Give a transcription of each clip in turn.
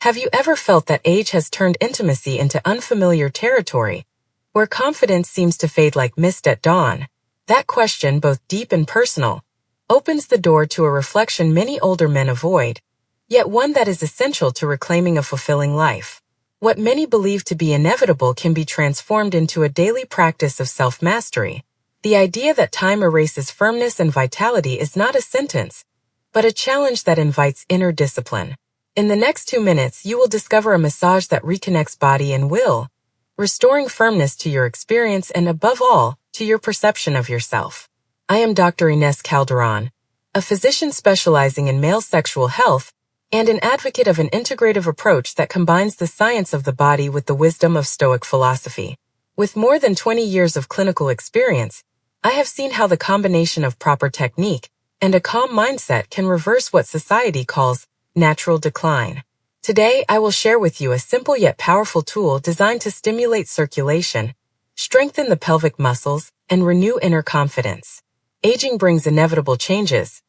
Have you ever felt that age has turned intimacy into unfamiliar territory, where confidence seems to fade like mist at dawn? That question, both deep and personal, opens the door to a reflection many older men avoid, yet one that is essential to reclaiming a fulfilling life. What many believe to be inevitable can be transformed into a daily practice of self-mastery. The idea that time erases firmness and vitality is not a sentence, but a challenge that invites inner discipline. In the next 2 minutes, you will discover a massage that reconnects body and will, restoring firmness to your experience and, above all, to your perception of yourself. I am Dr. Inés Calderón, a physician specializing in male sexual health and an advocate of an integrative approach that combines the science of the body with the wisdom of Stoic philosophy. With more than 20 years of clinical experience, I have seen how the combination of proper technique and a calm mindset can reverse what society calls natural decline. Today, I will share with you a simple yet powerful tool designed to stimulate circulation, strengthen the pelvic muscles, and renew inner confidence. Aging brings inevitable changes.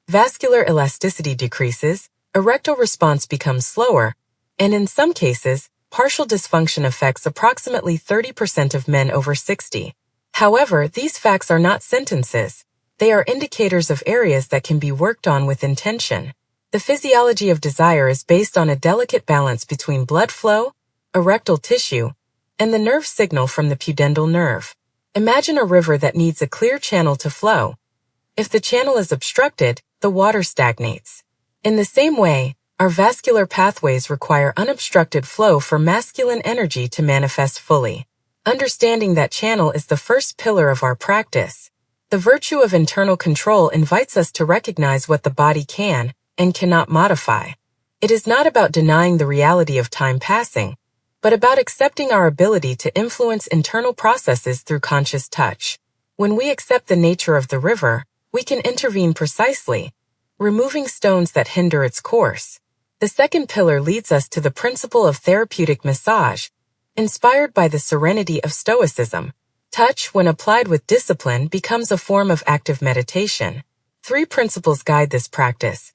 Vascular elasticity decreases, erectile response becomes slower, and in some cases, partial dysfunction affects approximately 30% of men over 60. However, these facts are not sentences. They are indicators of areas that can be worked on with intention. The physiology of desire is based on a delicate balance between blood flow, erectile tissue, and the nerve signal from the pudendal nerve. Imagine a river that needs a clear channel to flow. If the channel is obstructed, the water stagnates. In the same way, our vascular pathways require unobstructed flow for masculine energy to manifest fully. Understanding that channel is the first pillar of our practice. The virtue of internal control invites us to recognize what the body can and cannot modify. It is not about denying the reality of time passing, but about accepting our ability to influence internal processes through conscious touch. When we accept the nature of the river, we can intervene precisely, removing stones that hinder its course. The second pillar leads us to the principle of therapeutic massage, inspired by the serenity of Stoicism. Touch, when applied with discipline, becomes a form of active meditation. 3 principles guide this practice: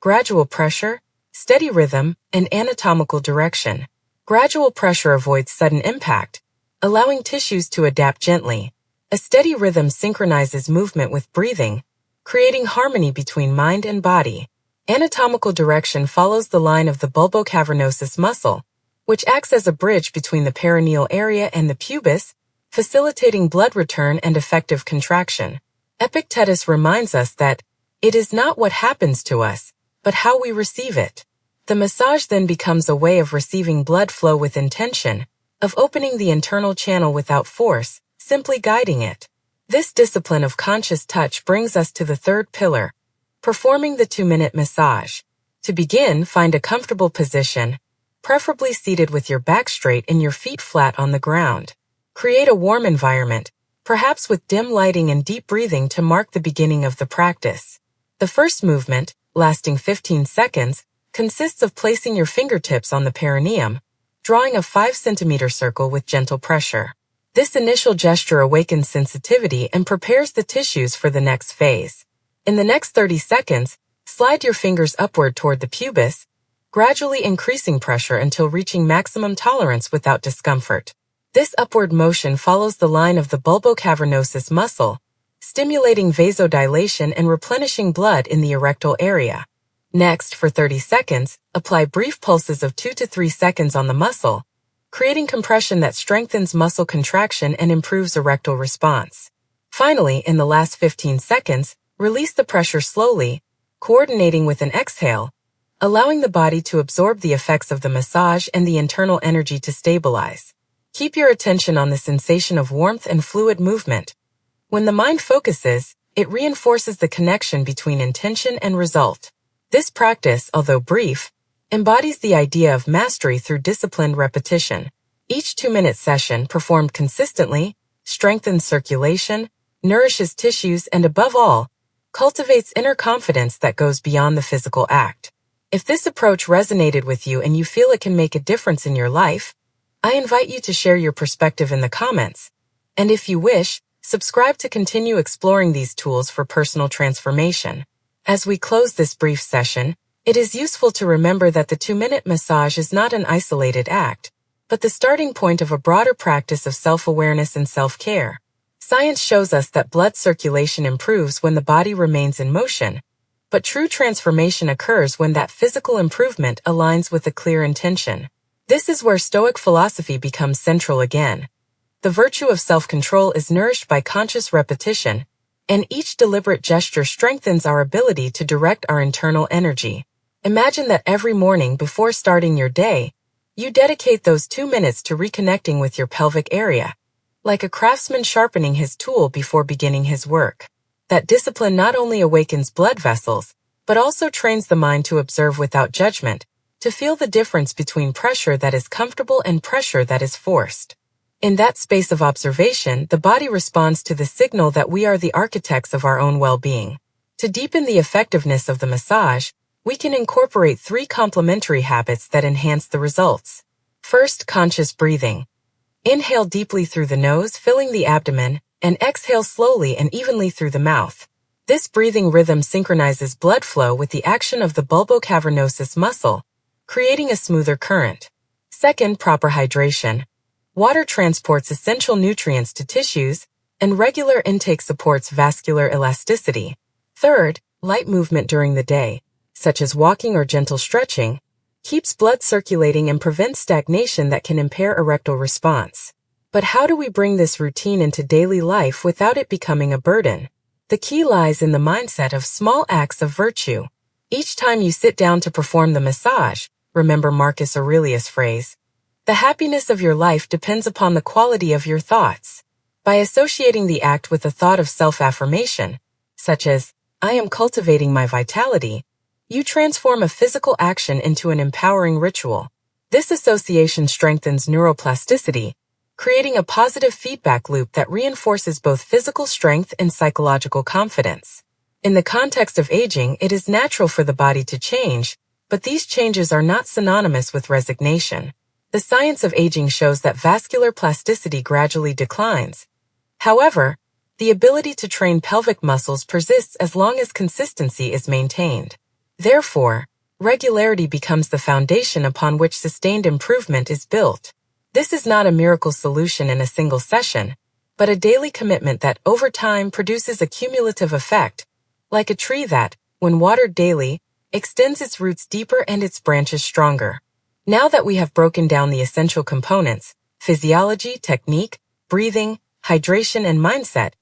gradual pressure, steady rhythm, and anatomical direction. Gradual pressure avoids sudden impact, allowing tissues to adapt gently. A steady rhythm synchronizes movement with breathing, creating harmony between mind and body. Anatomical direction follows the line of the bulbocavernosus muscle, which acts as a bridge between the perineal area and the pubis, facilitating blood return and effective contraction. Epictetus reminds us that it is not what happens to us, but how we receive it. The massage then becomes a way of receiving blood flow with intention, of opening the internal channel without force, simply guiding it. This discipline of conscious touch brings us to the third pillar, performing the 2-minute massage. To begin, find a comfortable position, preferably seated with your back straight and your feet flat on the ground. Create a warm environment, perhaps with dim lighting and deep breathing to mark the beginning of the practice. The first movement, lasting 15 seconds, consists of placing your fingertips on the perineum, drawing a 5-centimeter circle with gentle pressure. This initial gesture awakens sensitivity and prepares the tissues for the next phase. In the next 30 seconds, slide your fingers upward toward the pubis, gradually increasing pressure until reaching maximum tolerance without discomfort. This upward motion follows the line of the bulbocavernosus muscle, stimulating vasodilation and replenishing blood in the erectile area. Next, for 30 seconds, apply brief pulses of 2 to 3 seconds on the muscle, creating compression that strengthens muscle contraction and improves erectile response. Finally, in the last 15 seconds, release the pressure slowly, coordinating with an exhale, allowing the body to absorb the effects of the massage and the internal energy to stabilize. Keep your attention on the sensation of warmth and fluid movement. When the mind focuses, it reinforces the connection between intention and result. This practice, although brief, embodies the idea of mastery through disciplined repetition. Each 2-minute session, performed consistently, strengthens circulation, nourishes tissues, and above all, cultivates inner confidence that goes beyond the physical act. If this approach resonated with you and you feel it can make a difference in your life, I invite you to share your perspective in the comments. And if you wish, subscribe to continue exploring these tools for personal transformation. As we close this brief session, It is useful to remember that the 2-minute massage is not an isolated act, but the starting point of a broader practice of self-awareness and self-care. Science shows us that blood circulation improves when the body remains in motion, but true transformation occurs when that physical improvement aligns with a clear intention. This is where Stoic philosophy becomes central again. The virtue of self-control is nourished by conscious repetition, and each deliberate gesture strengthens our ability to direct our internal energy. Imagine that every morning before starting your day, you dedicate those 2 minutes to reconnecting with your pelvic area, like a craftsman sharpening his tool before beginning his work. That discipline not only awakens blood vessels, but also trains the mind to observe without judgment, to feel the difference between pressure that is comfortable and pressure that is forced. In that space of observation, the body responds to the signal that we are the architects of our own well-being. To deepen the effectiveness of the massage, we can incorporate 3 complementary habits that enhance the results. First, conscious breathing. Inhale deeply through the nose, filling the abdomen, and exhale slowly and evenly through the mouth. This breathing rhythm synchronizes blood flow with the action of the bulbocavernosus muscle, creating a smoother current. Second, proper hydration. Water transports essential nutrients to tissues, and regular intake supports vascular elasticity. Third, light movement during the day, such as walking or gentle stretching, keeps blood circulating and prevents stagnation that can impair erectile response. But how do we bring this routine into daily life without it becoming a burden? The key lies in the mindset of small acts of virtue. Each time you sit down to perform the massage, remember Marcus Aurelius' phrase, "The happiness of your life depends upon the quality of your thoughts." By associating the act with a thought of self-affirmation, such as, "I am cultivating my vitality," you transform a physical action into an empowering ritual. This association strengthens neuroplasticity, creating a positive feedback loop that reinforces both physical strength and psychological confidence. In the context of aging, it is natural for the body to change, but these changes are not synonymous with resignation. The science of aging shows that vascular plasticity gradually declines. However, the ability to train pelvic muscles persists as long as consistency is maintained. Therefore, regularity becomes the foundation upon which sustained improvement is built. This is not a miracle solution in a single session, but a daily commitment that over time produces a cumulative effect, like a tree that, when watered daily, extends its roots deeper and its branches stronger. Now that we have broken down the essential components, physiology, technique, breathing, hydration, and mindset,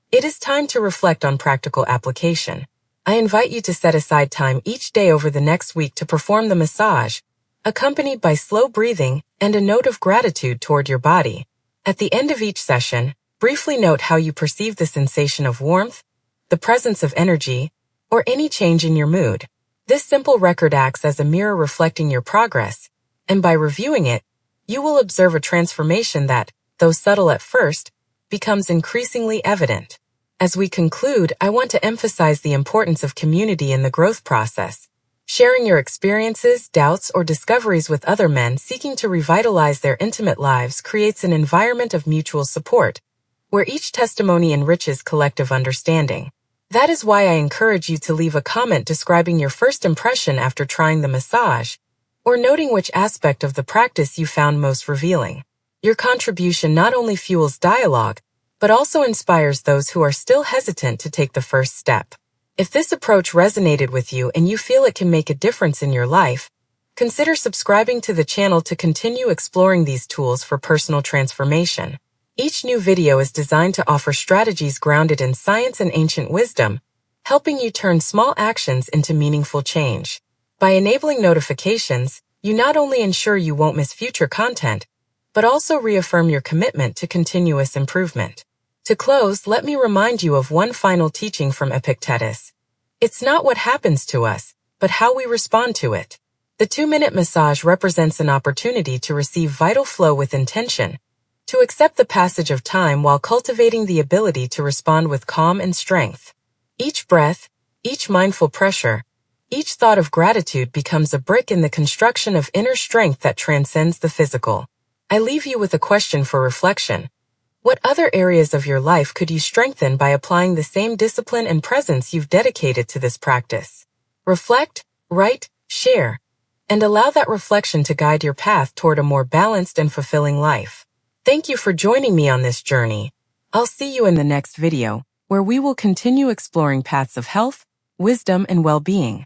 it is time to reflect on practical application. I invite you to set aside time each day over the next week to perform the massage, accompanied by slow breathing and a note of gratitude toward your body. At the end of each session, briefly note how you perceive the sensation of warmth, the presence of energy, or any change in your mood. This simple record acts as a mirror reflecting your progress, and by reviewing it, you will observe a transformation that, though subtle at first, becomes increasingly evident. As we conclude, I want to emphasize the importance of community in the growth process. Sharing your experiences, doubts, or discoveries with other men seeking to revitalize their intimate lives creates an environment of mutual support, where each testimony enriches collective understanding. That is why I encourage you to leave a comment describing your first impression after trying the massage, or noting which aspect of the practice you found most revealing. Your contribution not only fuels dialogue, but also inspires those who are still hesitant to take the first step. If this approach resonated with you and you feel it can make a difference in your life, consider subscribing to the channel to continue exploring these tools for personal transformation. Each new video is designed to offer strategies grounded in science and ancient wisdom, helping you turn small actions into meaningful change. By enabling notifications, you not only ensure you won't miss future content, but also reaffirm your commitment to continuous improvement. To close, let me remind you of one final teaching from Epictetus. It's not what happens to us, but how we respond to it. The 2-minute massage represents an opportunity to receive vital flow with intention, to accept the passage of time while cultivating the ability to respond with calm and strength. Each breath, each mindful pressure, each thought of gratitude becomes a brick in the construction of inner strength that transcends the physical. I leave you with a question for reflection. What other areas of your life could you strengthen by applying the same discipline and presence you've dedicated to this practice? Reflect, write, share, and allow that reflection to guide your path toward a more balanced and fulfilling life. Thank you for joining me on this journey. I'll see you in the next video, where we will continue exploring paths of health, wisdom, and well-being.